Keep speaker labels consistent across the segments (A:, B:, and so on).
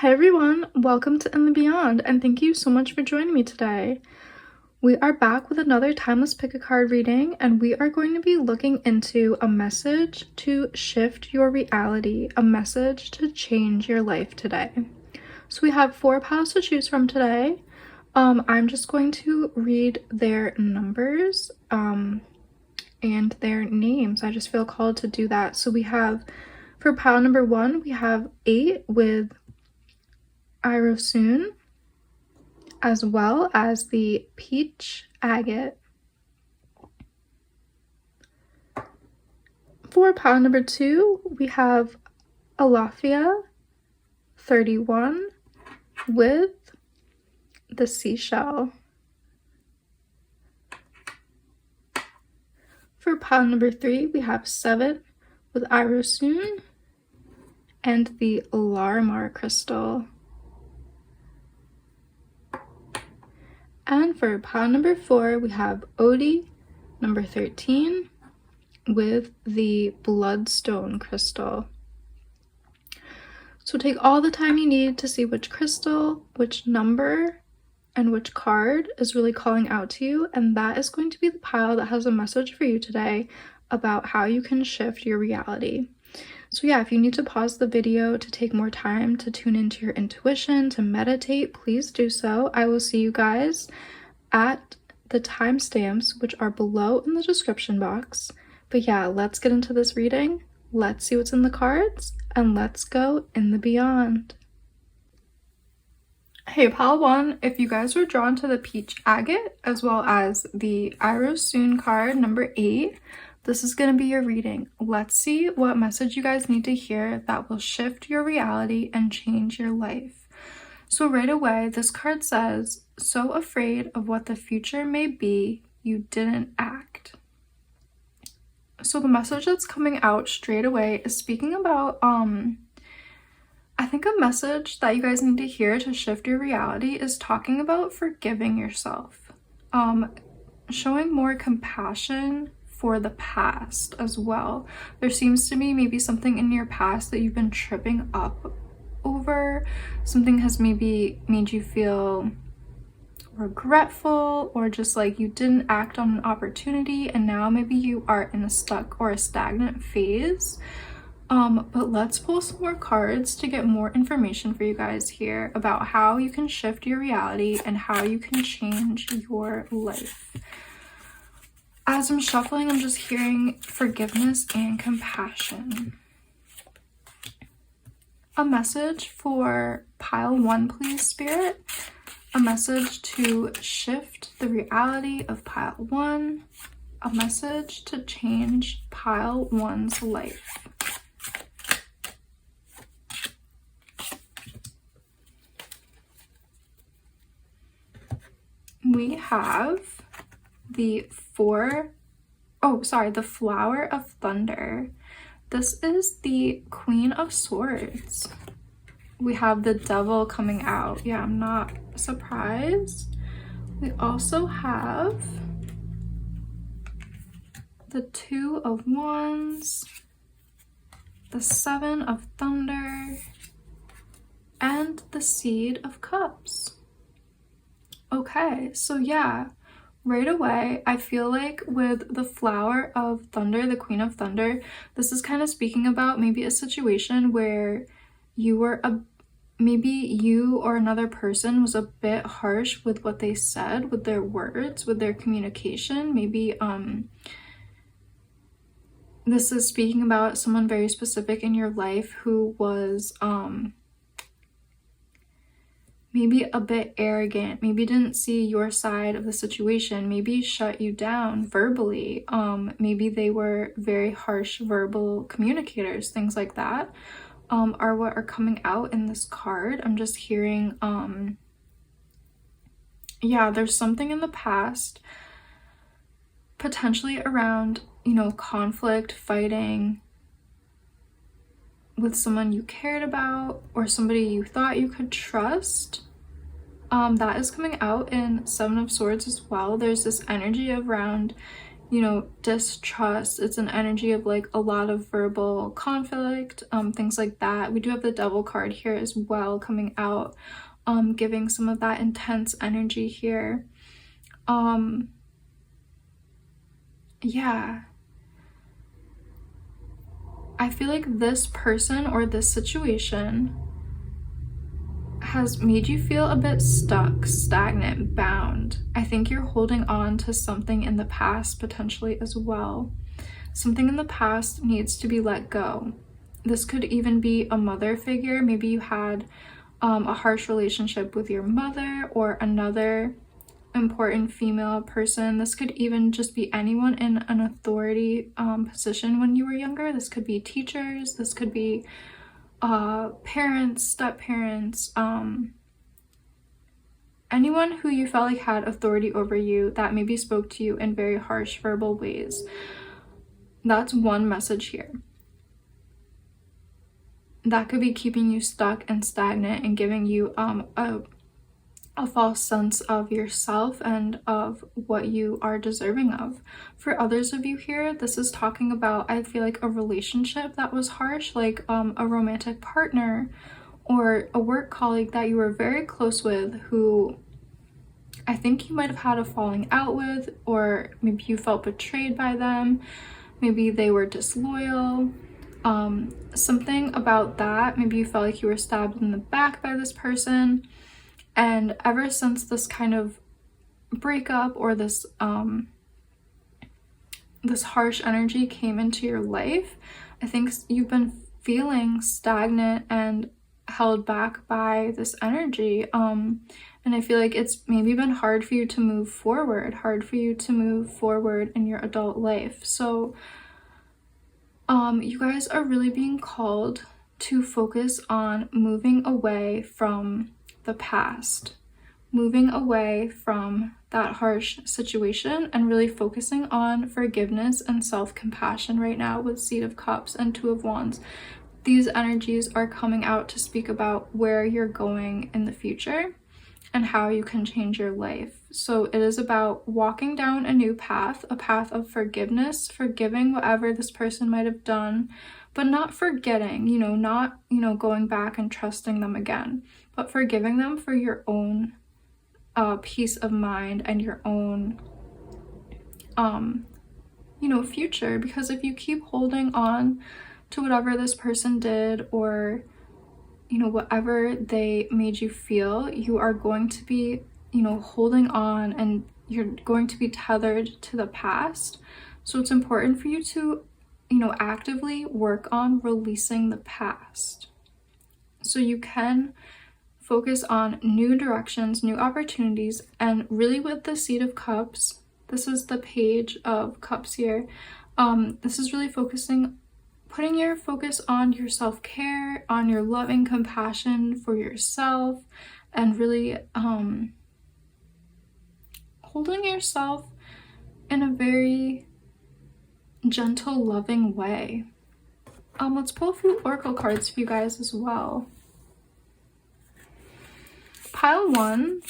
A: Hi everyone, welcome to In the Beyond, and thank you so much for joining me today. We are back with another timeless pick a card reading, and we are going to be looking into a message to shift your reality, a message to change your life today. So we have 4 piles to choose from today. I'm just going to read their numbers and their names. I just feel called to do that. So we have, for pile number 1, we have 8 with Irosoon, as well as the peach agate. For pile number 2, we have Alafia 31 with the seashell. For pile number 3, we have 7 with Irosoon and the Larimar crystal. And for pile number 4, we have Odie, number 13, with the bloodstone crystal. So take all the time you need to see which crystal, which number, and which card is really calling out to you, and that is going to be the pile that has a message for you today about how you can shift your reality. So yeah, if you need to pause the video to take more time to tune into your intuition, to meditate, please do so. I will see you guys at the timestamps, which are below in the description box. But yeah, let's get into this reading. Let's see what's in the cards, and let's go in the beyond. Hey, pile 1, if you guys were drawn to the peach agate as well as the Irosoon card number 8, this is going to be your reading. Let's see what message you guys need to hear that will shift your reality and change your life. So right away, this card says, so afraid of what the future may be, you didn't act. So the message that's coming out straight away is speaking about, I think a message that you guys need to hear to shift your reality is talking about forgiving yourself, showing more compassion for the past as well. There seems to be maybe something in your past that you've been tripping up over. Something has maybe made you feel regretful, or just like you didn't act on an opportunity and now maybe you are in a stuck or a stagnant phase. But let's pull some more cards to get more information for you guys here about how you can shift your reality and how you can change your life. As I'm shuffling, I'm just hearing forgiveness and compassion. A message for pile 1, please, Spirit. A message to shift the reality of pile 1. A message to change pile 1's life. We have the the Flower of Thunder. This is the Queen of Swords. We have the Devil coming out. Yeah, I'm not surprised. We also have the 2 of Wands, the 7 of Thunder, and the Seed of Cups. Okay, so yeah, right away, I feel like with the Flower of Thunder, the Queen of Thunder, this is kind of speaking about maybe a situation where you were maybe you or another person was a bit harsh with what they said, with their words, with their communication. Maybe this is speaking about someone very specific in your life who was maybe a bit arrogant, maybe didn't see your side of the situation, maybe shut you down verbally. Maybe they were very harsh verbal communicators, things like that are what are coming out in this card. I'm just hearing, yeah, there's something in the past, potentially around, conflict, fighting with someone you cared about or somebody you thought you could trust. That is coming out in 7 of Swords as well. There's this energy around, you know, distrust. It's an energy of like a lot of verbal conflict, things like that. We do have the Devil card here as well coming out, giving some of that intense energy here. Yeah, I feel like this person or this situation has made you feel a bit stuck, stagnant, bound. I think you're holding on to something in the past potentially as well. Something in the past needs to be let go. This could even be a mother figure. Maybe you had a harsh relationship with your mother or another important female person. This could even just be anyone in an authority position when you were younger. This could be teachers. This could be parents, step-parents, anyone who you felt like had authority over you that maybe spoke to you in very harsh verbal ways. That's one message here. That could be keeping you stuck and stagnant and giving you a false sense of yourself and of what you are deserving of. For others of you here, this is talking about, I feel like, a relationship that was harsh, like a romantic partner or a work colleague that you were very close with, who I think you might have had a falling out with, or maybe you felt betrayed by them. Maybe they were disloyal. Something about that. Maybe you felt like you were stabbed in the back by this person. And ever since this kind of breakup or this this harsh energy came into your life, I think you've been feeling stagnant and held back by this energy. And I feel like it's maybe been hard for you to move forward, in your adult life. So you guys are really being called to focus on moving away from the past, moving away from that harsh situation and really focusing on forgiveness and self-compassion right now with Seed of Cups and Two of Wands. These energies are coming out to speak about where you're going in the future and how you can change your life. So it is about walking down a new path, a path of forgiveness, forgiving whatever this person might have done, but not forgetting, not, going back and trusting them again, but forgiving them for your own peace of mind and your own, future. Because if you keep holding on to whatever this person did or, whatever they made you feel, you are going to be, holding on and you're going to be tethered to the past. So it's important for you to, actively work on releasing the past so you can focus on new directions, new opportunities. And really with the Seed of Cups, this is the Page of Cups here. This is really putting your focus on your self-care, on your loving compassion for yourself, and really holding yourself in a very gentle, loving way. Let's pull a few oracle cards for you guys as well. Pile 1,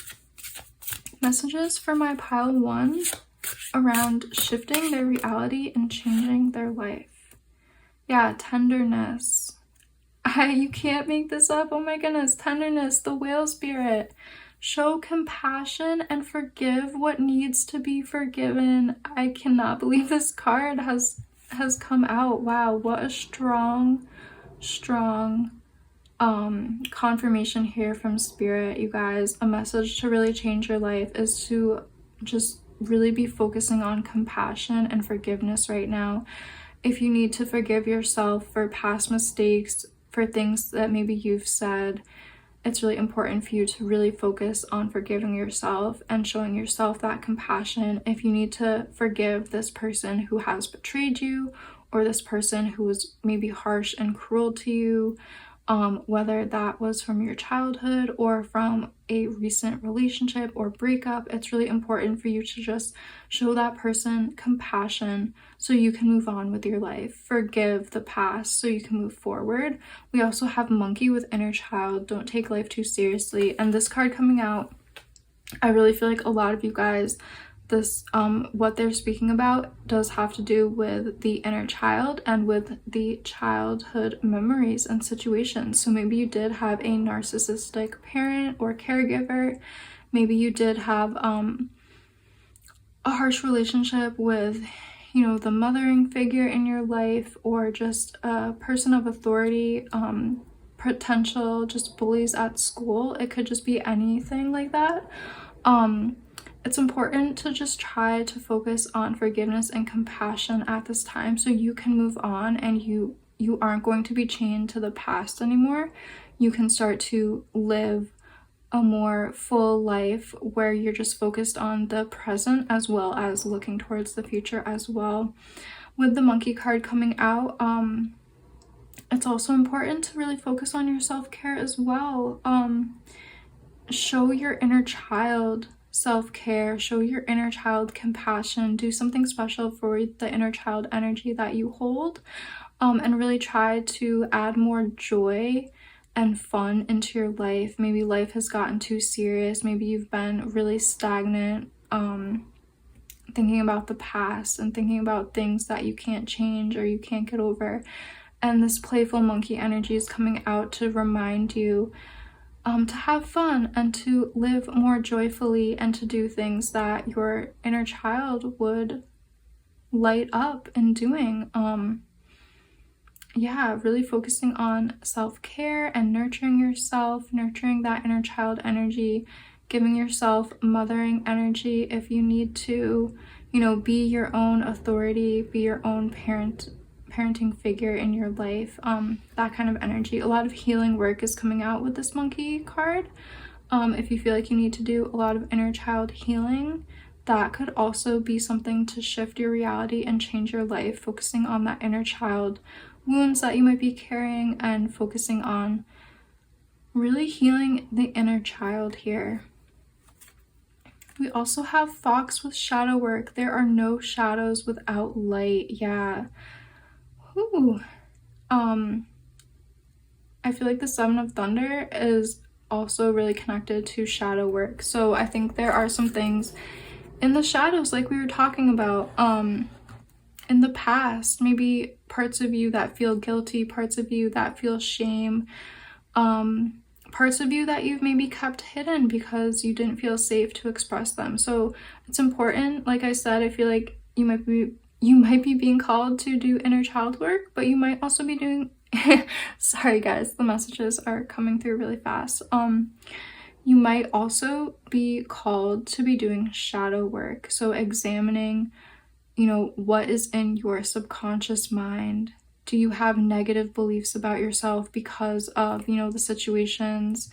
A: messages for my pile 1 around shifting their reality and changing their life. Yeah, tenderness. You can't make this up. Oh my goodness. Tenderness, the whale spirit. Show compassion and forgive what needs to be forgiven. I cannot believe this card has come out. Wow, what a strong confirmation here from Spirit, you guys. A message to really change your life is to just really be focusing on compassion and forgiveness right now. If you need to forgive yourself for past mistakes, for things that maybe you've said, it's really important for you to really focus on forgiving yourself and showing yourself that compassion. If you need to forgive this person who has betrayed you, or this person who was maybe harsh and cruel to you, whether that was from your childhood or from a recent relationship or breakup, it's really important for you to just show that person compassion so you can move on with your life. Forgive the past so you can move forward. We also have Monkey with Inner Child. Don't take life too seriously. And this card coming out, I really feel like a lot of you guys, this what they're speaking about does have to do with the inner child and with the childhood memories and situations. So maybe you did have a narcissistic parent or caregiver. Maybe you did have a harsh relationship with, you know, the mothering figure in your life, or just a person of authority, potential just bullies at school. It could just be anything like that. It's important to just try to focus on forgiveness and compassion at this time, so you can move on and you aren't going to be chained to the past anymore. You can start to live a more full life where you're just focused on the present as well as looking towards the future as well. With the monkey card coming out, it's also important to really focus on your self-care as well. Show your inner child self-care, show your inner child compassion, do something special for the inner child energy that you hold, and really try to add more joy and fun into your life. Maybe life has gotten too serious, maybe you've been really stagnant, thinking about the past and thinking about things that you can't change or you can't get over, and this playful monkey energy is coming out to remind you to have fun and to live more joyfully and to do things that your inner child would light up in doing. Yeah, really focusing on self-care and nurturing yourself, nurturing that inner child energy, giving yourself mothering energy if you need to, you know, be your own authority, be your own parenting figure in your life, that kind of energy. A lot of healing work is coming out with this monkey card. If you feel like you need to do a lot of inner child healing, that could also be something to shift your reality and change your life, focusing on that inner child wounds that you might be carrying and focusing on really healing the inner child here. We also have Fox with shadow work. There are no shadows without light. Yeah. Ooh. I feel like the Seven of Thunder is also really connected to shadow work. So I think there are some things in the shadows, like we were talking about, in the past, maybe parts of you that feel guilty, parts of you that feel shame, parts of you that you've maybe kept hidden because you didn't feel safe to express them. So it's important. Like I said, I feel like you might be being called to do inner child work, but you might also be doing sorry guys, the messages are coming through really fast. You might also be called to be doing shadow work, so examining, you know, what is in your subconscious mind. Do you have negative beliefs about yourself because of, you know, the situations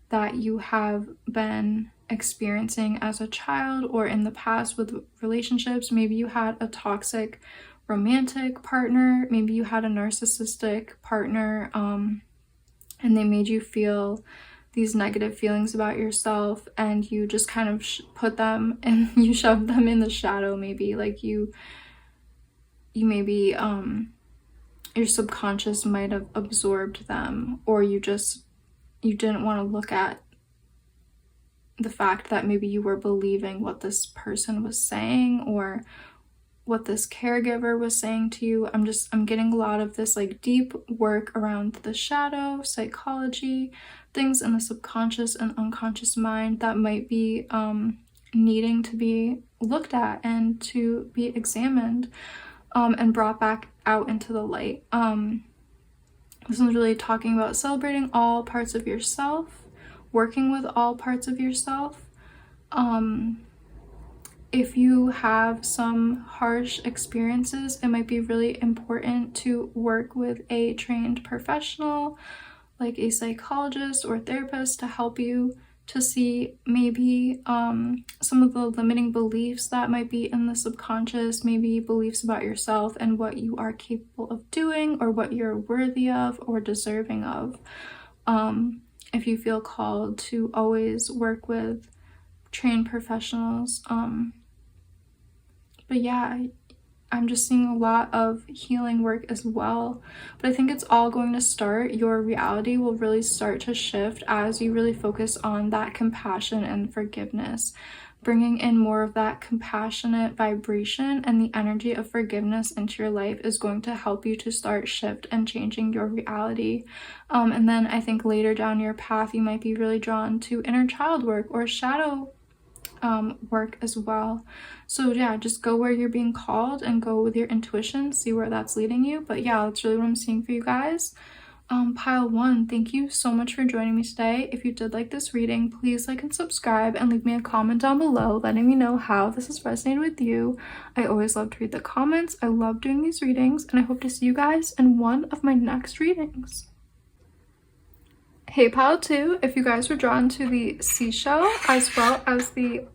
A: that you have been experiencing as a child or in the past with relationships? Maybe you had a toxic romantic partner, maybe you had a narcissistic partner, and they made you feel these negative feelings about yourself, and you just kind of put them and you shoved them in the shadow. Maybe like you maybe your subconscious might have absorbed them, or you didn't want to look at the fact that maybe you were believing what this person was saying or what this caregiver was saying to you. I'm getting a lot of this like deep work around the shadow, psychology, things in the subconscious and unconscious mind that might be needing to be looked at and to be examined, and brought back out into the light. This one's really talking about celebrating all parts of yourself, working with all parts of yourself. If you have some harsh experiences, it might be really important to work with a trained professional, like a psychologist or therapist, to help you to see maybe some of the limiting beliefs that might be in the subconscious, maybe beliefs about yourself and what you are capable of doing or what you're worthy of or deserving of. If you feel called to always work with trained professionals. But yeah, I'm just seeing a lot of healing work as well. But I think it's all going to start, your reality will really start to shift as you really focus on that compassion and forgiveness. bringing in more of that compassionate vibration and the energy of forgiveness into your life is going to help you to start shift and changing your reality. And then I think later down your path, you might be really drawn to inner child work or shadow work as well. So yeah, just go where you're being called and go with your intuition, see where that's leading you. But yeah, that's really what I'm seeing for you guys. Pile 1, thank you so much for joining me today. If you did like this reading, please like and subscribe and leave me a comment down below letting me know how this has resonated with you. I always love to read the comments. I love doing these readings, and I hope to see you guys in one of my next readings. Hey Pile 2, if you guys were drawn to the seashell as well as the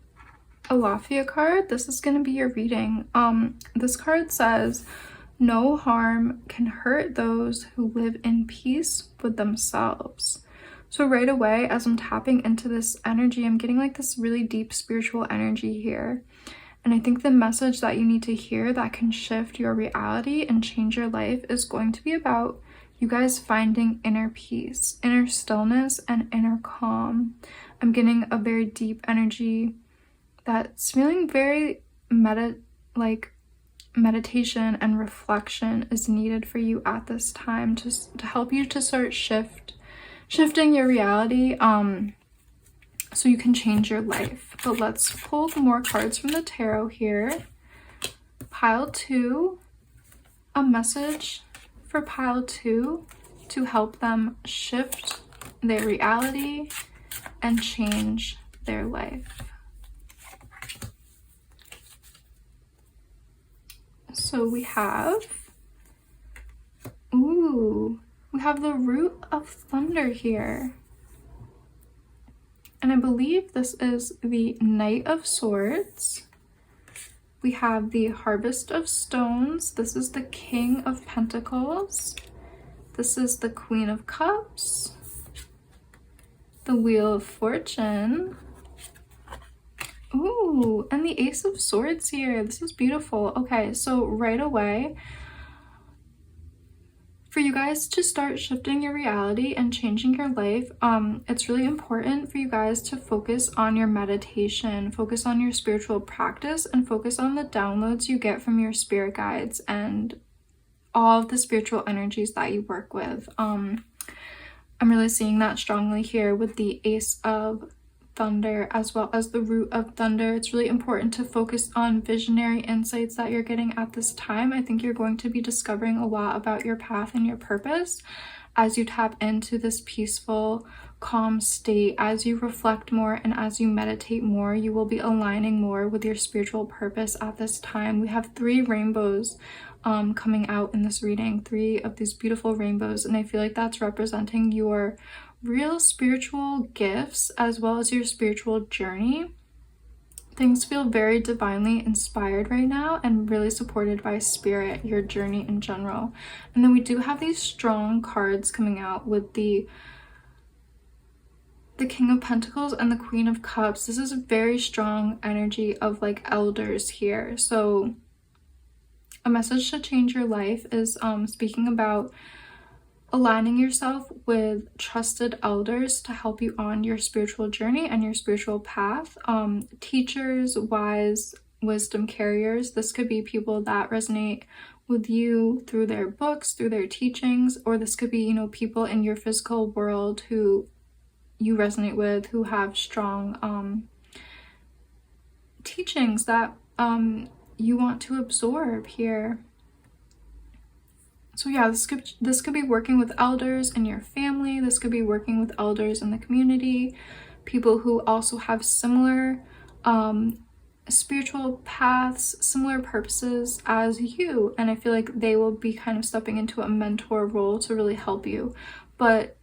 A: Alafia card, this is going to be your reading. This card says, no harm can hurt those who live in peace with themselves. So right away, as I'm tapping into this energy, I'm getting like this really deep spiritual energy here. And I think the message that you need to hear that can shift your reality and change your life is going to be about you guys finding inner peace, inner stillness, and inner calm. I'm getting a very deep energy that's feeling very meditation and reflection is needed for you at this time to help you to start shifting your reality so you can change your life. But let's pull more cards from the tarot here. Pile 2, a message for Pile 2 to help them shift their reality and change their life. So we have the Root of Thunder here. And I believe this is the Knight of Swords. We have the Harvest of Stones. This is the King of Pentacles. This is the Queen of Cups. The Wheel of Fortune. Ooh, and the Ace of Swords here. This is beautiful. Okay, so right away, for you guys to start shifting your reality and changing your life, it's really important for you guys to focus on your meditation, focus on your spiritual practice, and focus on the downloads you get from your spirit guides and all of the spiritual energies that you work with. I'm really seeing that strongly here with the Ace of Thunder as well as the Root of Thunder. It's really important to focus on visionary insights that you're getting at this time. I think you're going to be discovering a lot about your path and your purpose as you tap into this peaceful, calm state. As you reflect more and as you meditate more, you will be aligning more with your spiritual purpose at this time. We have 3 rainbows coming out in this reading, 3 of these beautiful rainbows, and I feel like that's representing your real spiritual gifts as well as your spiritual journey. Things feel very divinely inspired right now and really supported by spirit, your journey in general. And then we do have these strong cards coming out with the King of Pentacles and the Queen of Cups. This is a very strong energy of like elders here. So a message to change your life is speaking about aligning yourself with trusted elders to help you on your spiritual journey and your spiritual path. Teachers, wise wisdom carriers. This could be people that resonate with you through their books, through their teachings, or this could be, people in your physical world who you resonate with, who have strong teachings that you want to absorb here. So yeah, this could be working with elders in your family. This could be working with elders in the community, people who also have similar spiritual paths, similar purposes as you. And I feel like they will be kind of stepping into a mentor role to really help you. But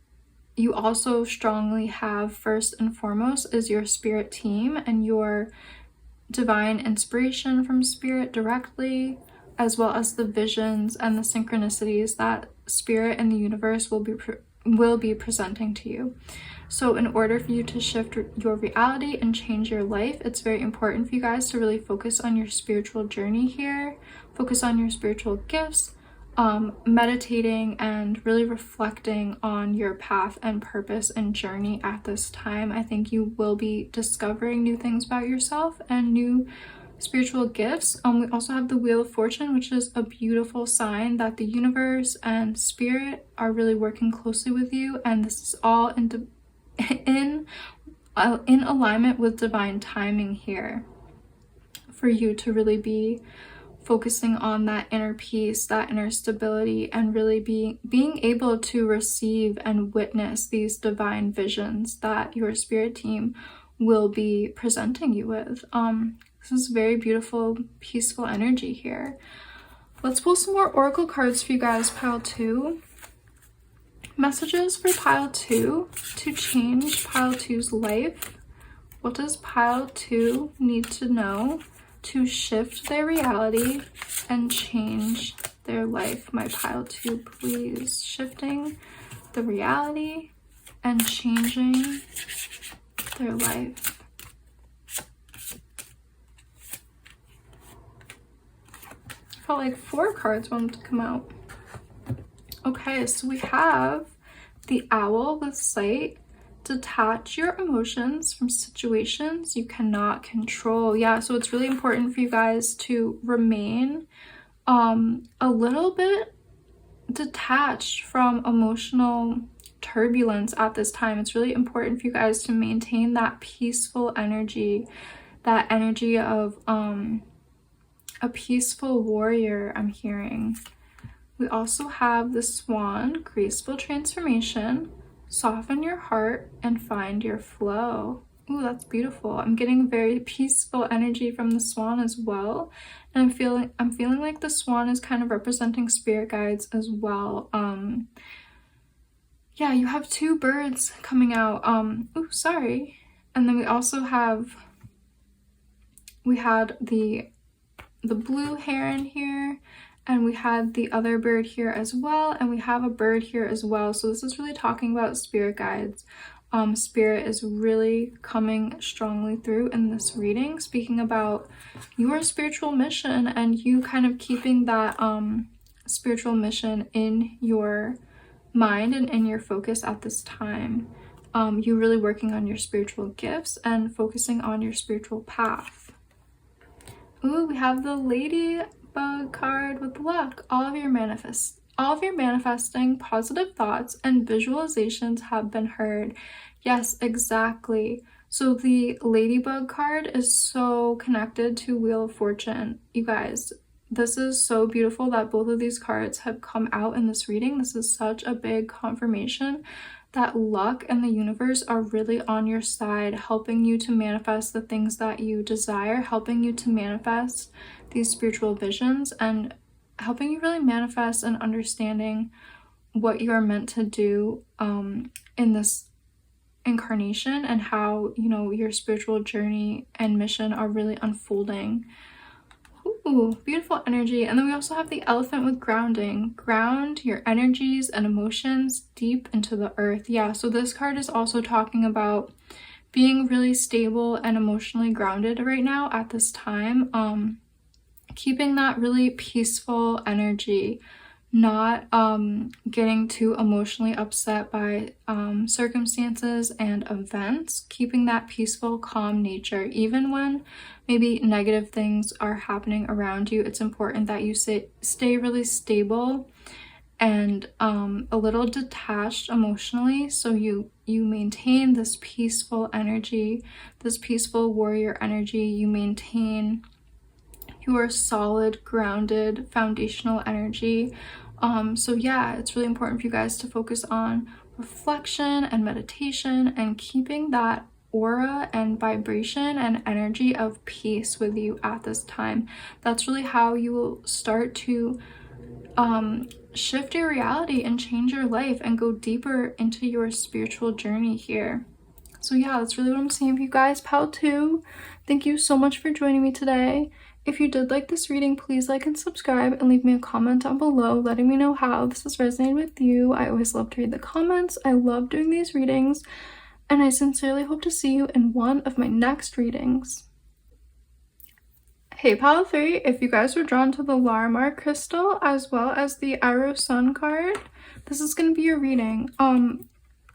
A: you also strongly have, first and foremost, is your spirit team and your divine inspiration from spirit directly, as well as the visions and the synchronicities that spirit and the universe will be presenting to you. So in order for you to shift your reality and change your life, it's very important for you guys to really focus on your spiritual journey here, focus on your spiritual gifts, meditating and really reflecting on your path and purpose and journey at this time. I think you will be discovering new things about yourself and new spiritual gifts. We also have the Wheel of Fortune, which is a beautiful sign that the universe and spirit are really working closely with you, and this is all in alignment with divine timing here for you to really be focusing on that inner peace, that inner stability, and really being able to receive and witness these divine visions that your spirit team will be presenting you with. This is very beautiful, peaceful energy here. Let's pull some more oracle cards for you guys, pile 2. Messages for pile 2 to change pile 2's life. What does pile 2 need to know to shift their reality and change their life? My pile 2, please. Shifting the reality and changing their life. I felt like 4 cards wanted to come out. Okay, so we have the Owl with Sight. Detach your emotions from situations you cannot control. Yeah, so it's really important for you guys to remain a little bit detached from emotional turbulence at this time. It's really important for you guys to maintain that peaceful energy, that energy of a peaceful warrior, I'm hearing. We also have the Swan, graceful transformation. Soften your heart and find your flow. Ooh, that's beautiful. I'm getting very peaceful energy from the Swan as well. And I'm feeling like the Swan is kind of representing spirit guides as well. Yeah, you have 2 birds coming out. Ooh, sorry. And then we also had the blue heron here, and we had the other bird here as well, and we have a bird here as well. So this is really talking about spirit guides. Spirit is really coming strongly through in this reading, speaking about your spiritual mission and you kind of keeping that spiritual mission in your mind and in your focus at this time. You really working on your spiritual gifts and focusing on your spiritual path. Ooh, we have the Ladybug card with luck. All of your manifesting positive thoughts and visualizations have been heard. Yes, exactly. So the Ladybug card is so connected to Wheel of Fortune. You guys, this is so beautiful that both of these cards have come out in this reading. This is such a big confirmation that luck and the universe are really on your side, helping you to manifest the things that you desire, helping you to manifest these spiritual visions, and helping you really manifest and understanding what you are meant to do in this incarnation, and how, you know, your spiritual journey and mission are really unfolding. Ooh, beautiful energy. And then we also have the Elephant with grounding. Ground your energies and emotions deep into the earth. Yeah, so this card is also talking about being really stable and emotionally grounded right now at this time. Keeping that really peaceful energy, not getting too emotionally upset by circumstances and events, keeping that peaceful, calm nature. Even when maybe negative things are happening around you, it's important that you stay really stable and a little detached emotionally, so you maintain this peaceful energy, this peaceful warrior energy. You maintain your solid, grounded, foundational energy. So yeah, it's really important for you guys to focus on reflection and meditation and keeping that aura and vibration and energy of peace with you at this time. That's really how you will start to shift your reality and change your life and go deeper into your spiritual journey here. So yeah, that's really what I'm saying for you guys. Pal 2, thank you so much for joining me today. If you did like this reading, please like and subscribe and leave me a comment down below letting me know how this has resonated with you. I always love to read the comments. I love doing these readings, and I sincerely hope to see you in one of my next readings. Hey pile 3, if you guys were drawn to the Larimar crystal as well as the Arrow Sun card, this is going to be your reading.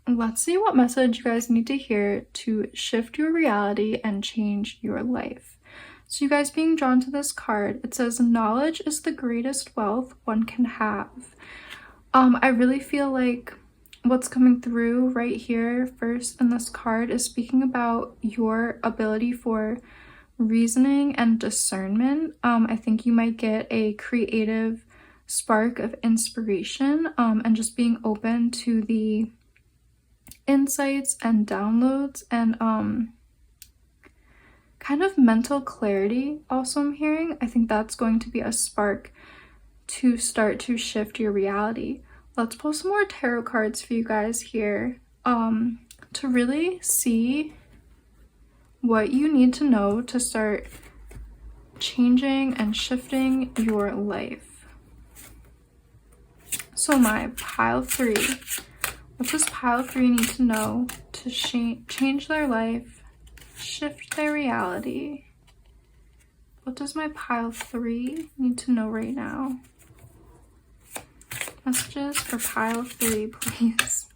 A: Let's see what message you guys need to hear to shift your reality and change your life. So you guys being drawn to this card, it says knowledge is the greatest wealth one can have. I really feel like what's coming through right here first in this card is speaking about your ability for reasoning and discernment. I think you might get a creative spark of inspiration, and just being open to the insights and downloads and kind of mental clarity also I'm hearing. I think that's going to be a spark to start to shift your reality. Let's pull some more tarot cards for you guys here, to really see what you need to know to start changing and shifting your life. So my pile 3, what does pile 3 need to know to change their life, shift their reality? What does my pile 3 need to know right now? Messages for pile 3, please.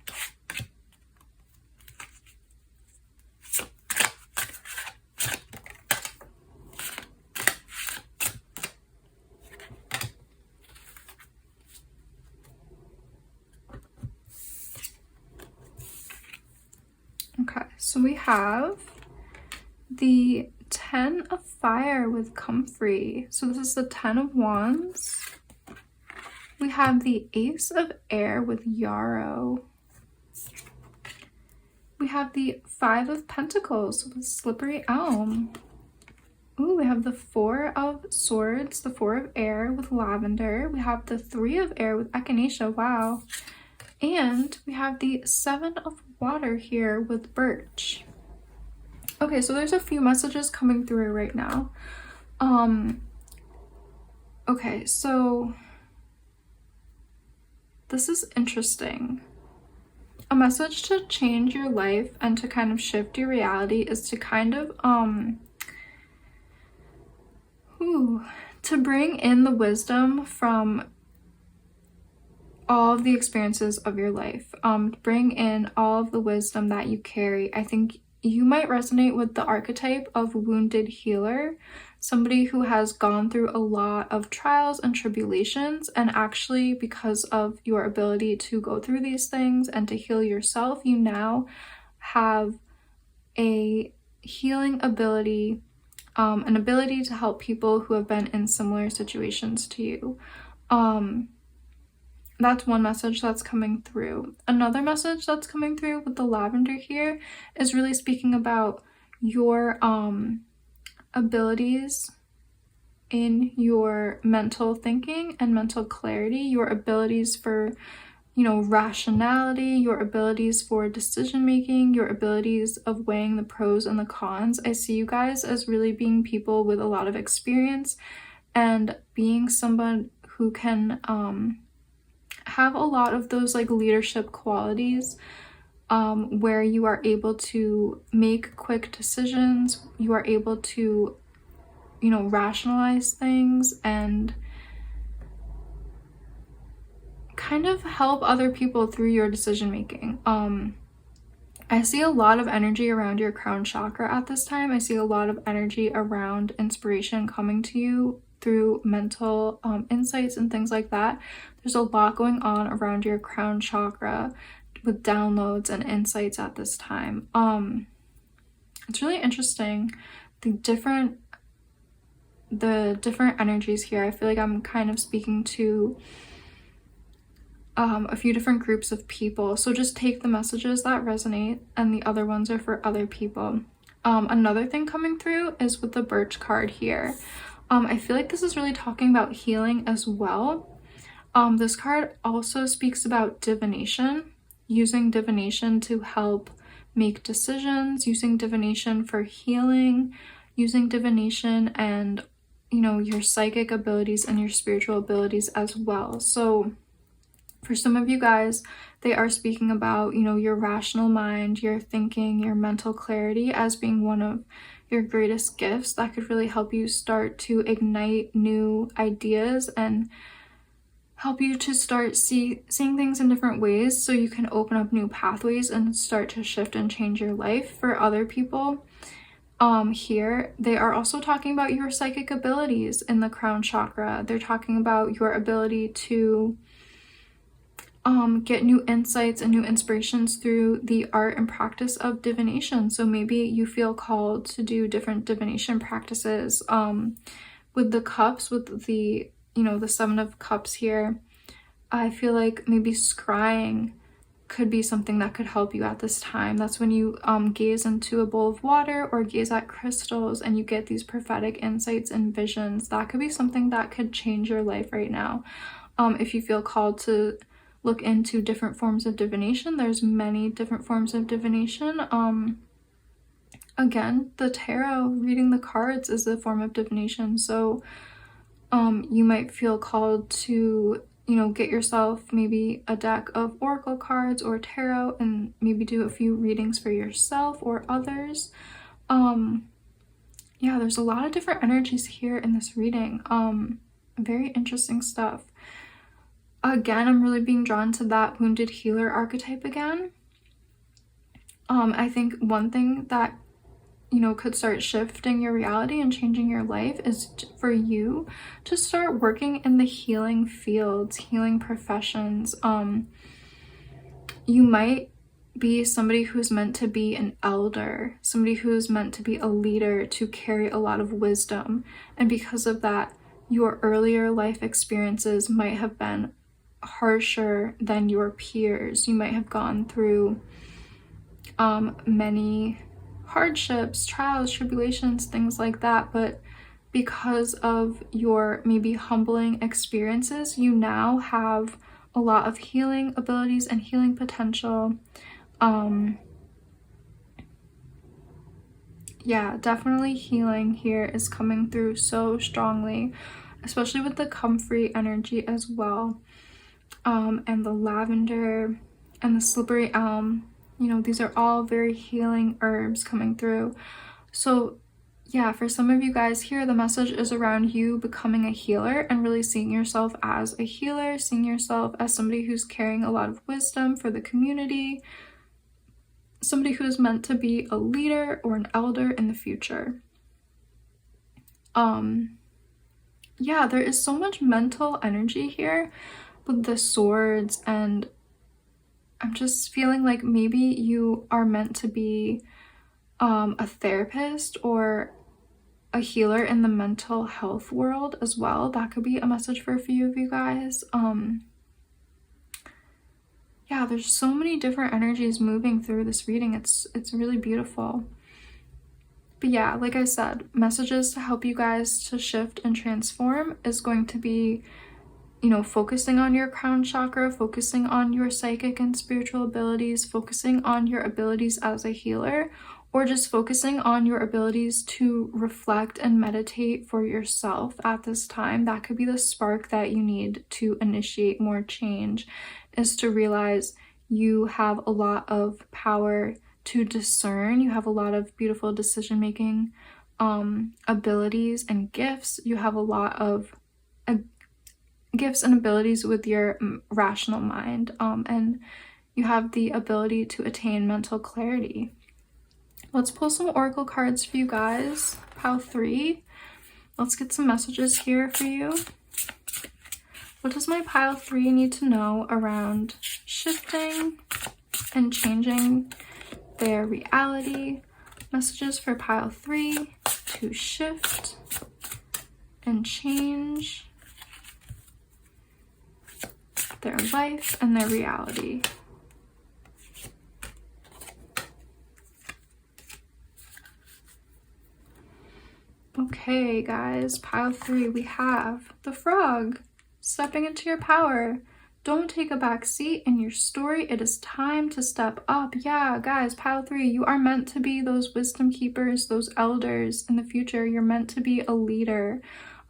A: Okay, so we have the 10 of Fire with Comfrey. So this is the 10 of Wands. We have the Ace of Air with Yarrow. We have the 5 of Pentacles with Slippery Elm. Ooh, we have the 4 of Swords, the 4 of Air with Lavender. We have the 3 of Air with Echinacea. Wow. And we have the 7 of Water here with Birch. Okay, so there's a few messages coming through right now. Okay, so this is interesting. A message to change your life and to kind of shift your reality is to kind of to bring in the wisdom from all of the experiences of your life. Bring in all of the wisdom that you carry. I think you might resonate with the archetype of wounded healer, somebody who has gone through a lot of trials and tribulations, and actually because of your ability to go through these things and to heal yourself, you now have a healing ability, an ability to help people who have been in similar situations to you. That's one message that's coming through. Another message that's coming through with the lavender here is really speaking about your abilities in your mental thinking and mental clarity, your abilities for, rationality, your abilities for decision making, your abilities of weighing the pros and the cons. I see you guys as really being people with a lot of experience and being someone who can have a lot of those like leadership qualities, where you are able to make quick decisions, you are able to, rationalize things and kind of help other people through your decision making. I see a lot of energy around your crown chakra at this time. I see a lot of energy around inspiration coming to you through mental insights and things like that. There's a lot going on around your crown chakra with downloads and insights at this time. It's really interesting, the different energies here. I feel like I'm kind of speaking to a few different groups of people, so just take the messages that resonate and the other ones are for other people. Another thing coming through is with the Birch card here. I feel like this is really talking about healing as well. This card also speaks about divination, using divination to help make decisions, using divination for healing, using divination and, your psychic abilities and your spiritual abilities as well. So For some of you guys, they are speaking about, you know, your rational mind, your thinking, your mental clarity as being one of your greatest gifts that could really help you start to ignite new ideas and help you to start seeing things in different ways so you can open up new pathways and start to shift and change your life. For other people, here they are also talking about your psychic abilities in the crown chakra. They're talking about your ability to get new insights and new inspirations through the art and practice of divination. So maybe you feel called to do different divination practices. With the cups, with the, you know, the 7 of cups here, I feel like maybe scrying could be something that could help you at this time. That's when you gaze into a bowl of water or gaze at crystals and you get these prophetic insights and visions. That could be something that could change your life right now. If you feel called to look into different forms of divination, there's many different forms of divination. Again, the tarot, reading the cards, is a form of divination. So you might feel called to, you know, get yourself maybe a deck of oracle cards or tarot and maybe do a few readings for yourself or others. Yeah, there's a lot of different energies here in this reading. Very interesting stuff. Again, I'm really being drawn to that wounded healer archetype again. I think one thing that, you know, could start shifting your reality and changing your life is for you to start working in the healing fields, healing professions. You might be somebody who's meant to be an elder, somebody who's meant to be a leader, to carry a lot of wisdom. And because of that, your earlier life experiences might have been harsher than your peers. You might have gone through many hardships, trials, tribulations, things like that, but because of your maybe humbling experiences, you now have a lot of healing abilities and healing potential. Yeah, definitely healing here is coming through so strongly, especially with the comfrey energy as well. And the lavender and the slippery elm, you know, these are all very healing herbs coming through. So yeah, for some of you guys here, the message is around you becoming a healer and really seeing yourself as a healer, seeing yourself as somebody who's carrying a lot of wisdom for the community, somebody who is meant to be a leader or an elder in the future. Yeah, there is so much mental energy here with the swords, and I'm just feeling like maybe you are meant to be a therapist or a healer in the mental health world as well. That could be a message for a few of you guys. Yeah, there's so many different energies moving through this reading. It's really beautiful. But yeah, like I said, messages to help you guys to shift and transform is going to be, you know, focusing on your crown chakra, focusing on your psychic and spiritual abilities, focusing on your abilities as a healer, or just focusing on your abilities to reflect and meditate for yourself at this time. That could be the spark that you need to initiate more change, is to realize you have a lot of power to discern. You have a lot of beautiful decision-making abilities and gifts. You have a lot of gifts and abilities with your rational mind, and you have the ability to attain mental clarity. Let's pull some oracle cards for you guys. Pile 3. Let's get some messages here for you. What does my pile 3 need to know around shifting and changing their reality? Messages for pile 3 to shift and change their life and their reality. Okay, guys, pile 3, we have the frog. Stepping into your power. Don't take a back seat in your story. It is time to step up. Yeah, guys, pile 3, you are meant to be those wisdom keepers, those elders in the future. You're meant to be a leader.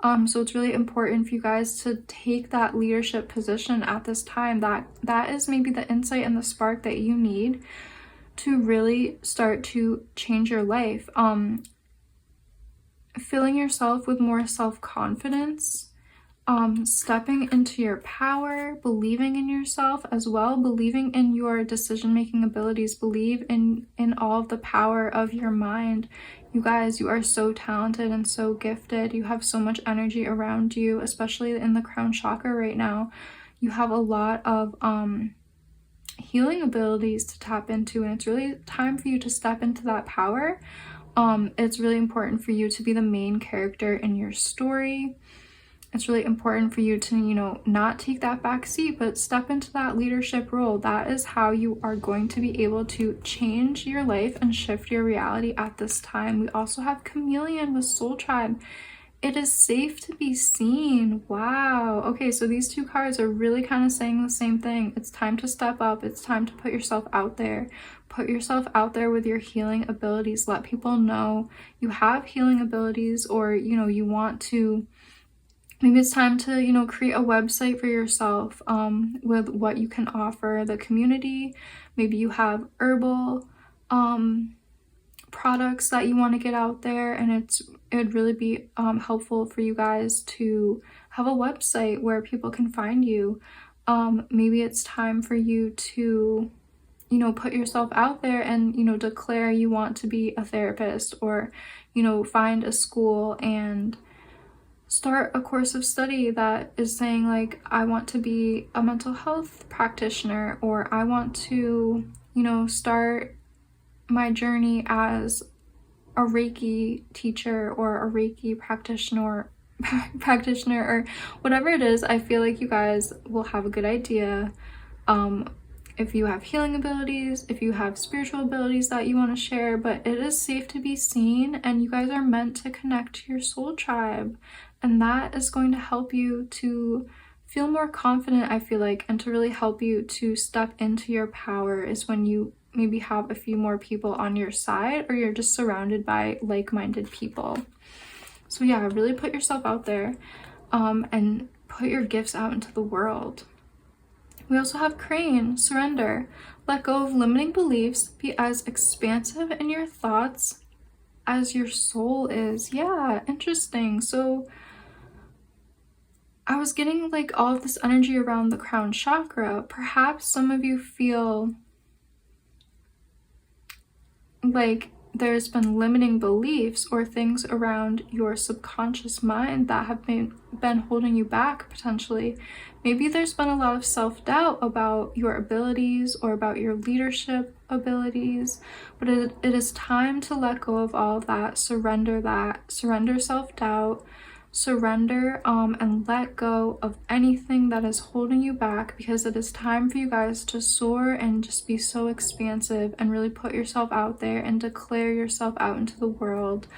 A: So it's really important for you guys to take that leadership position at this time. That is maybe the insight and the spark that you need to really start to change your life. Filling yourself with more self-confidence, stepping into your power, believing in yourself as well, believing in your decision-making abilities, believe in all of the power of your mind. You guys, you are so talented and so gifted. You have so much energy around you, especially in the crown chakra right now. You have a lot of healing abilities to tap into, and it's really time for you to step into that power. It's really important for you to be the main character in your story. It's really important for you to, you know, not take that back seat, but step into that leadership role. That is how you are going to be able to change your life and shift your reality at this time. We also have Chameleon with Soul Tribe. It is safe to be seen. Wow. Okay, so these two cards are really kind of saying the same thing. It's time to step up. It's time to put yourself out there. Put yourself out there with your healing abilities. Let people know you have healing abilities, or, you know, you want to. Maybe it's time to, you know, create a website for yourself with what you can offer the community. Maybe you have herbal products that you want to get out there, and it'd really be helpful for you guys to have a website where people can find you. Maybe it's time for you to, you know, put yourself out there and, you know, declare you want to be a therapist, or, you know, find a school and start a course of study that is saying, like, I want to be a mental health practitioner, or I want to, you know, start my journey as a Reiki teacher or a Reiki practitioner, or whatever it is. I feel like you guys will have a good idea. If you have healing abilities, if you have spiritual abilities that you want to share, but it is safe to be seen, and you guys are meant to connect to your soul tribe, and that is going to help you to feel more confident, I feel like, and to really help you to step into your power is when you maybe have a few more people on your side, or you're just surrounded by like-minded people. So yeah, really put yourself out there and put your gifts out into the world. We also have Crane, surrender. Let go of limiting beliefs. Be as expansive in your thoughts as your soul is. Yeah, interesting. So I was getting like all of this energy around the crown chakra. Perhaps some of you feel like there's been limiting beliefs or things around your subconscious mind that have been holding you back potentially. Maybe there's been a lot of self-doubt about your abilities or about your leadership abilities, but it is time to let go of all of that, surrender self-doubt, surrender and let go of anything that is holding you back, because it is time for you guys to soar and just be so expansive and really put yourself out there and declare yourself out into the world.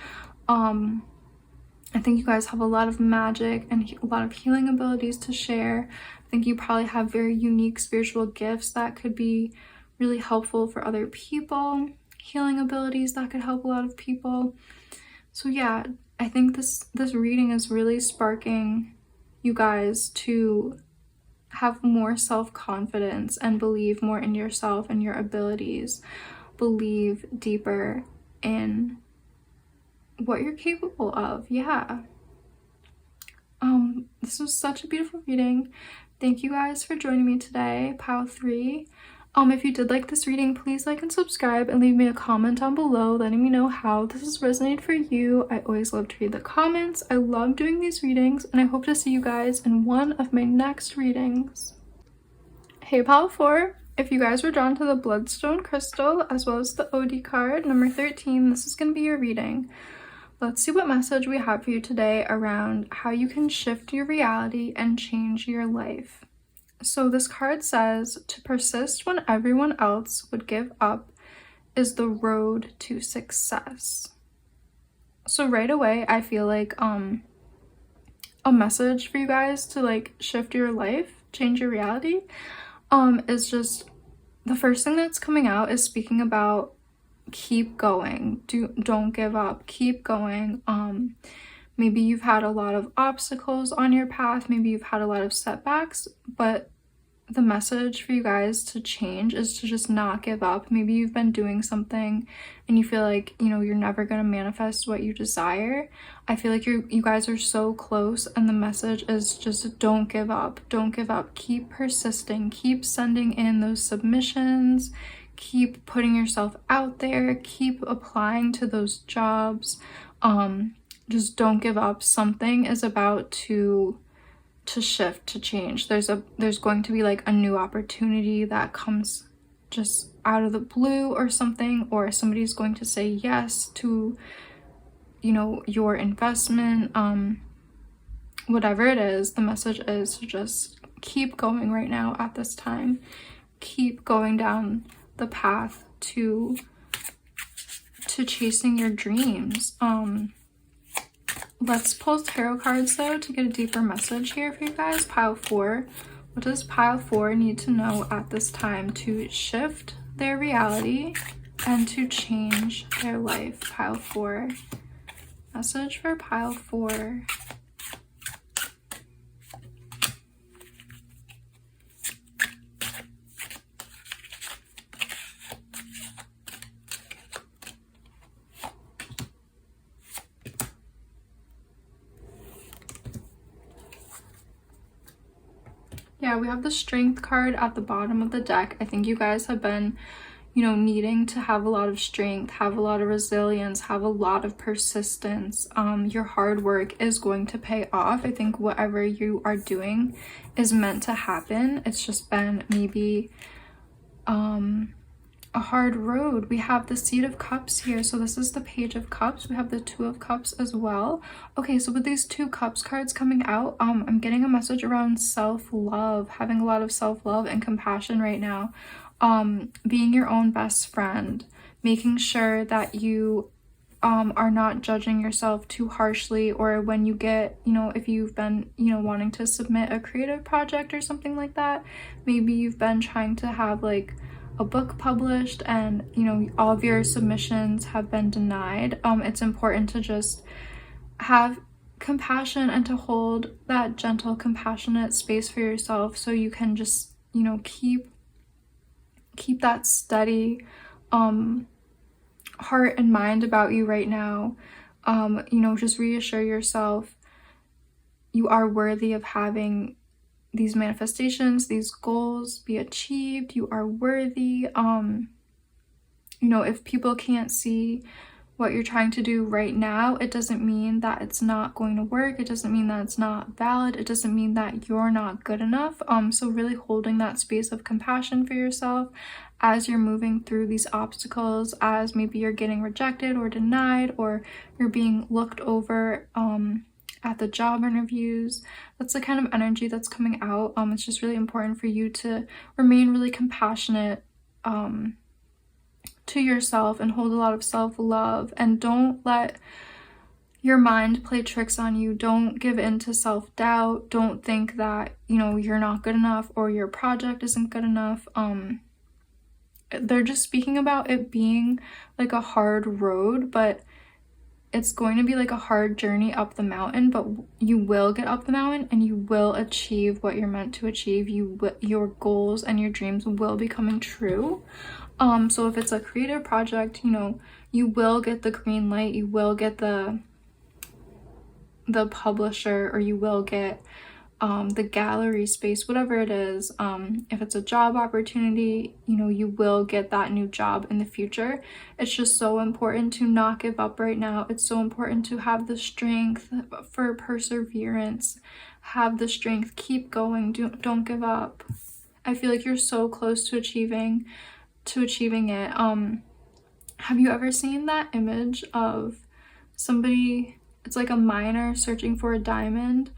A: I think you guys have a lot of magic and a lot of healing abilities to share. I think you probably have very unique spiritual gifts that could be really helpful for other people, healing abilities that could help a lot of people. So yeah, I think this reading is really sparking you guys to have more self-confidence and believe more in yourself and your abilities. Believe deeper in what you're capable of. Yeah. This was such a beautiful reading. Thank you guys for joining me today, Pile 3. If you did like this reading, please like and subscribe and leave me a comment down below letting me know how this has resonated for you. I always love to read the comments. I love doing these readings, and I hope to see you guys in one of my next readings. Hey Pile 4, if you guys were drawn to the Bloodstone Crystal as well as the OD card, number 13, this is going to be your reading. Let's see what message we have for you today around how you can shift your reality and change your life. So this card says, to persist when everyone else would give up is the road to success. So right away, I feel like a message for you guys to like shift your life, change your reality, is just the first thing that's coming out is speaking about keep going, don't give up, keep going. Maybe you've had a lot of obstacles on your path, maybe you've had a lot of setbacks, but the message for you guys to change is to just not give up. Maybe you've been doing something and you feel like, you know, you're never going to manifest what you desire. I feel like you guys are so close, and the message is just don't give up. Don't give up. Keep persisting. Keep sending in those submissions. Keep putting yourself out there. Keep applying to those jobs. Just don't give up. Something is about to shift, to change. There's going to be like a new opportunity that comes just out of the blue or something, or somebody's going to say yes to, you know, your investment. Whatever it is, the message is to just keep going right now at this time. Keep going down the path to chasing your dreams. Let's pull tarot cards though to get a deeper message here for you guys. Pile 4. What does pile 4 need to know at this time to shift their reality and to change their life? Pile 4. Message for pile 4. Yeah, we have the Strength card at the bottom of the deck. I think you guys have been, you know, needing to have a lot of strength, have a lot of resilience, have a lot of persistence. Your hard work is going to pay off. I think whatever you are doing is meant to happen. It's just been maybe a hard road. We have the Seat of Cups here, so this is the Page of Cups. We have the Two of Cups as well. Okay, so with these Two Cups cards coming out, I'm getting a message around self-love, having a lot of self-love and compassion right now. Being your own best friend, making sure that you are not judging yourself too harshly, or when you get, you know, if you've been, you know, wanting to submit a creative project or something like that, maybe you've been trying to have like a book published and, you know, all of your submissions have been denied. It's important to just have compassion and to hold that gentle, compassionate space for yourself, so you can just, you know, keep that steady heart and mind about you right now. You know, just reassure yourself you are worthy of having these manifestations, these goals be achieved. You are worthy. You know, if people can't see what you're trying to do right now, it doesn't mean that it's not going to work. It doesn't mean that it's not valid. It doesn't mean that you're not good enough. So really holding that space of compassion for yourself as you're moving through these obstacles, as maybe you're getting rejected or denied, or you're being looked over at the job interviews. That's the kind of energy that's coming out. It's just really important for you to remain really compassionate to yourself and hold a lot of self-love, and don't let your mind play tricks on you. Don't give in to self-doubt. Don't think that, you know, you're not good enough or your project isn't good enough. They're just speaking about it being like a hard road, but it's going to be like a hard journey up the mountain, but you will get up the mountain and you will achieve what you're meant to achieve. Your goals and your dreams will be coming true. So if it's a creative project, you know, you will get the green light, you will get the publisher, or you will get the gallery space, whatever it is. If it's a job opportunity, you know, you will get that new job in the future. It's just so important to not give up right now. It's so important to have the strength for perseverance, have the strength, keep going, don't give up. I feel like you're so close to achieving it. Have you ever seen that image of somebody, it's like a miner searching for a diamond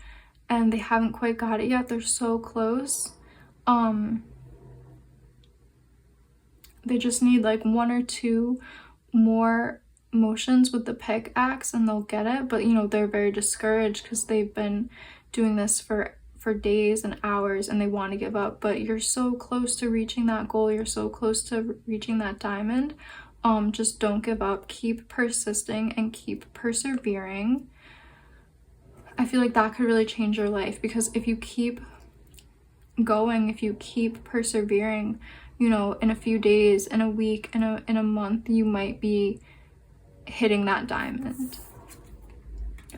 A: and they haven't quite got it yet, they're so close. They just need like 1 or 2 more motions with the pickaxe and they'll get it. But you know, they're very discouraged because they've been doing this for days and hours and they want to give up. But you're so close to reaching that goal, you're so close to reaching that diamond. Just don't give up, keep persisting and keep persevering. I feel like that could really change your life, because if you keep going, if you keep persevering, you know, in a few days, in a week, in a month, you might be hitting that diamond.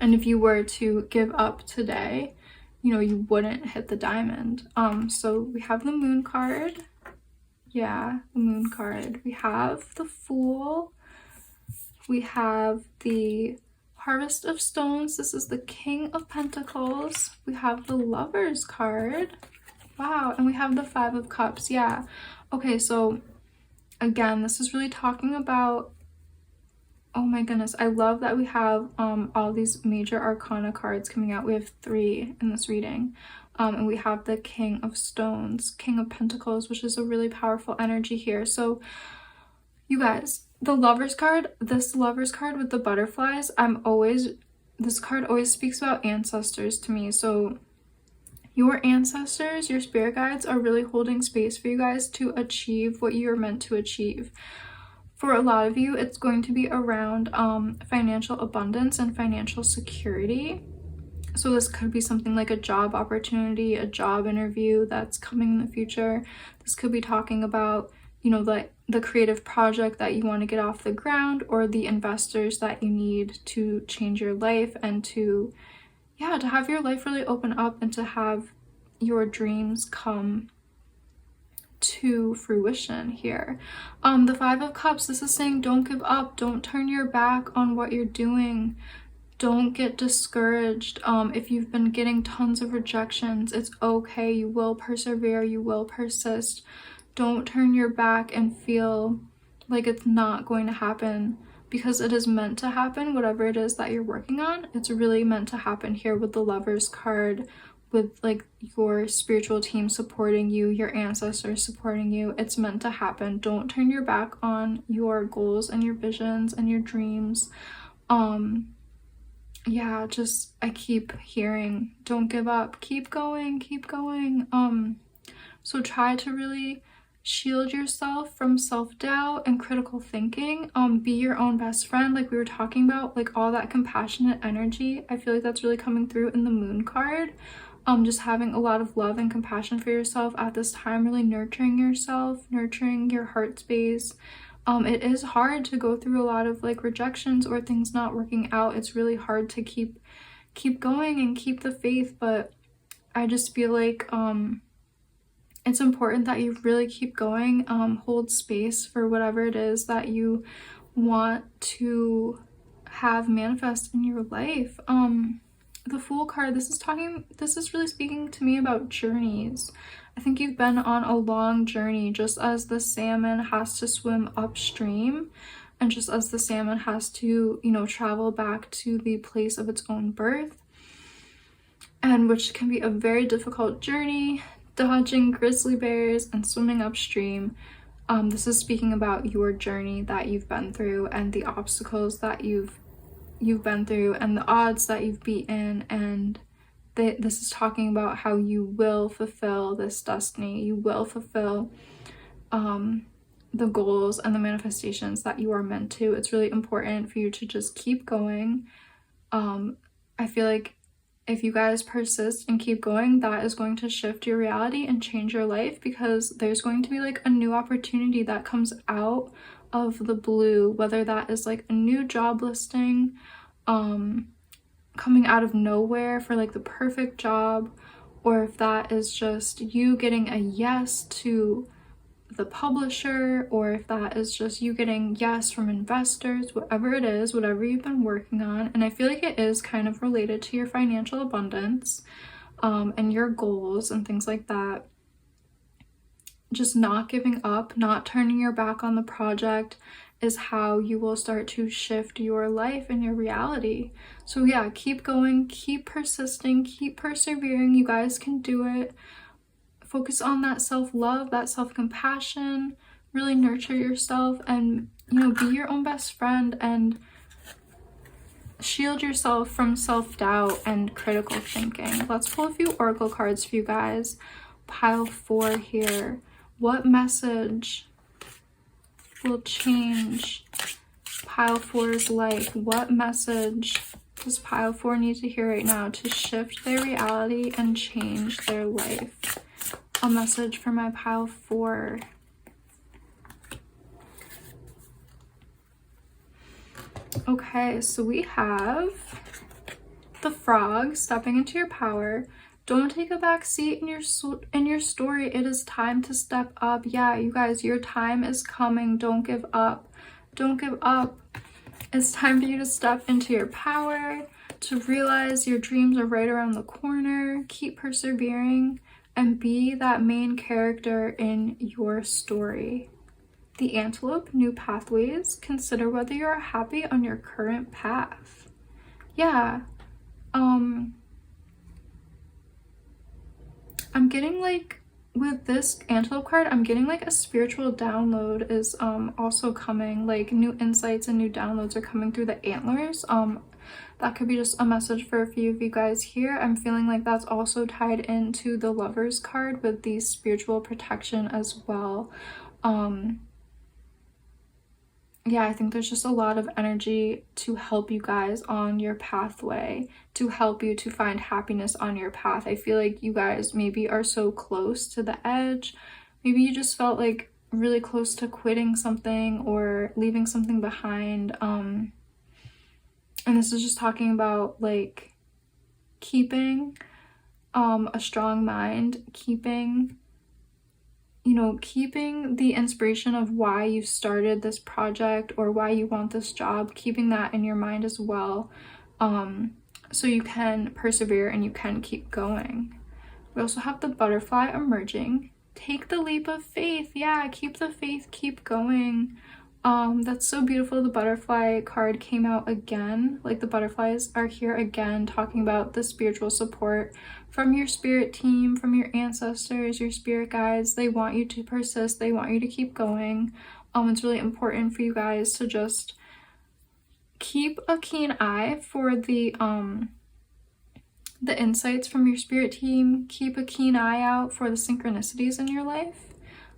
A: And if you were to give up today, you know, you wouldn't hit the diamond. So we have the Moon card. Yeah, the Moon card. We have the Fool. We have the Harvest of Stones. This is the King of Pentacles. We have the Lovers card. Wow, and we have the Five of Cups. Yeah. Okay, so again, this is really talking about, oh my goodness, I love that we have all these major arcana cards coming out. We have 3 in this reading. And we have the King of Stones, King of Pentacles, which is a really powerful energy here. So you guys, the Lovers card, this Lovers card with the butterflies, this card always speaks about ancestors to me. So your ancestors, your spirit guides are really holding space for you guys to achieve what you're meant to achieve. For a lot of you, it's going to be around financial abundance and financial security. So this could be something like a job opportunity, a job interview that's coming in the future. This could be talking about, you know, the creative project that you want to get off the ground, or the investors that you need to change your life and to, yeah, to have your life really open up and to have your dreams come to fruition here. The Five of Cups, this is saying don't give up, don't turn your back on what you're doing, don't get discouraged. If you've been getting tons of rejections, it's okay, you will persevere, you will persist. Don't turn your back and feel like it's not going to happen, because it is meant to happen. Whatever it is that you're working on, it's really meant to happen here with the Lovers card, with like your spiritual team supporting you, your ancestors supporting you. It's meant to happen. Don't turn your back on your goals and your visions and your dreams. Yeah, just, I keep hearing, don't give up, keep going, keep going. So try to really shield yourself from self-doubt and critical thinking. Be your own best friend, like we were talking about, like all that compassionate energy. I feel like that's really coming through in the Moon card. Just having a lot of love and compassion for yourself at this time, really nurturing yourself, nurturing your heart space. It is hard to go through a lot of like rejections or things not working out. It's really hard to keep going and keep the faith, but I just feel like it's important that you really keep going. Hold space for whatever it is that you want to have manifest in your life. The Fool card, this is really speaking to me about journeys. I think you've been on a long journey, just as the salmon has to swim upstream, and just as the salmon has to, you know, travel back to the place of its own birth, and which can be a very difficult journey, dodging grizzly bears and swimming upstream. This is speaking about your journey that you've been through, and the obstacles that you've been through, and the odds that you've beaten, and this is talking about how you will fulfill this destiny. You will fulfill the goals and the manifestations that you are meant to. It's really important for you to just keep going. I feel like if you guys persist and keep going, that is going to shift your reality and change your life, because there's going to be like a new opportunity that comes out of the blue, whether that is like a new job listing coming out of nowhere for like the perfect job, or if that is just you getting a yes to the publisher, or if that is just you getting yes from investors. Whatever it is, whatever you've been working on, and I feel like it is kind of related to your financial abundance and your goals and things like that. Just not giving up, not turning your back on the project is how you will start to shift your life and your reality. So yeah, keep going, keep persisting, keep persevering. You guys can do it. Focus on that self-love, that self-compassion, really nurture yourself, and, you know, be your own best friend and shield yourself from self-doubt and critical thinking. Let's pull a few oracle cards for you guys. Pile 4 here. What message will change Pile 4's life? What message does pile 4 need to hear right now to shift their reality and change their life? A message for my pile 4. Okay, so we have the frog stepping into your power. Don't take a back seat in your story. It is time to step up. Yeah, you guys, your time is coming. Don't give up. Don't give up. It's time for you to step into your power, to realize your dreams are right around the corner. Keep persevering and be that main character in your story. The antelope, new pathways. Consider whether you are happy on your current path. Yeah. I'm getting like, with this antelope card, I'm getting like a spiritual download is also coming. Like new insights and new downloads are coming through the antlers. That could be just a message for a few of you guys here. I'm feeling like that's also tied into the Lovers card with the spiritual protection as well. Yeah, I think there's just a lot of energy to help you guys on your pathway, to help you to find happiness on your path. I feel like you guys maybe are so close to the edge. Maybe you just felt like really close to quitting something or leaving something behind. And this is just talking about like keeping a strong mind, keeping the inspiration of why you started this project or why you want this job, keeping that in your mind as well, so you can persevere and you can keep going. We also have the butterfly emerging. Take the leap of faith. Yeah, keep the faith, keep going. That's so beautiful. The butterfly card came out again. Like the butterflies are here again, talking about the spiritual support from your spirit team, from your ancestors, your spirit guides. They want you to persist. They want you to keep going. It's really important for you guys to just keep a keen eye for the insights from your spirit team. Keep a keen eye out for the synchronicities in your life.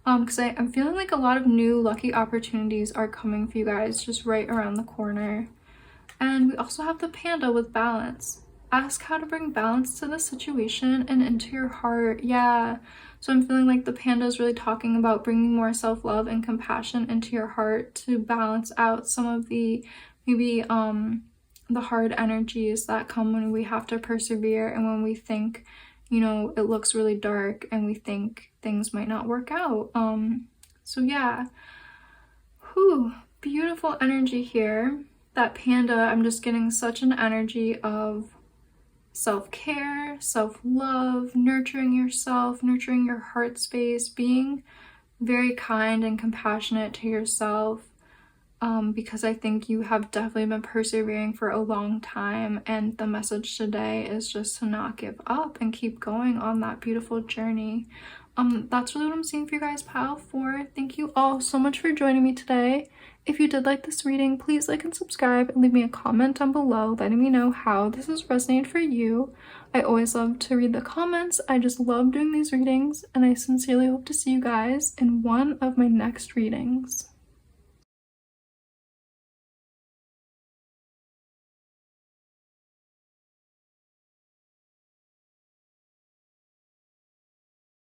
A: Because I'm feeling like a lot of new lucky opportunities are coming for you guys just right around the corner. And we also have the panda with balance. Ask how to bring balance to the situation and into your heart. Yeah, so I'm feeling like the panda is really talking about bringing more self-love and compassion into your heart to balance out some of the maybe the hard energies that come when we have to persevere and when we think, you know, it looks really dark and we think things might not work out. So yeah, beautiful energy here. That panda, I'm just getting such an energy of self-care, self-love, nurturing yourself, nurturing your heart space, being very kind and compassionate to yourself, because I think you have definitely been persevering for a long time, and the message today is just to not give up and keep going on that beautiful journey. That's really what I'm seeing for you guys, pile 4. Thank you all so much for joining me today. If you did like this reading, please like and subscribe and leave me a comment down below letting me know how this has resonated for you. I always love to read the comments. I just love doing these readings, and I sincerely hope to see you guys in one of my next readings.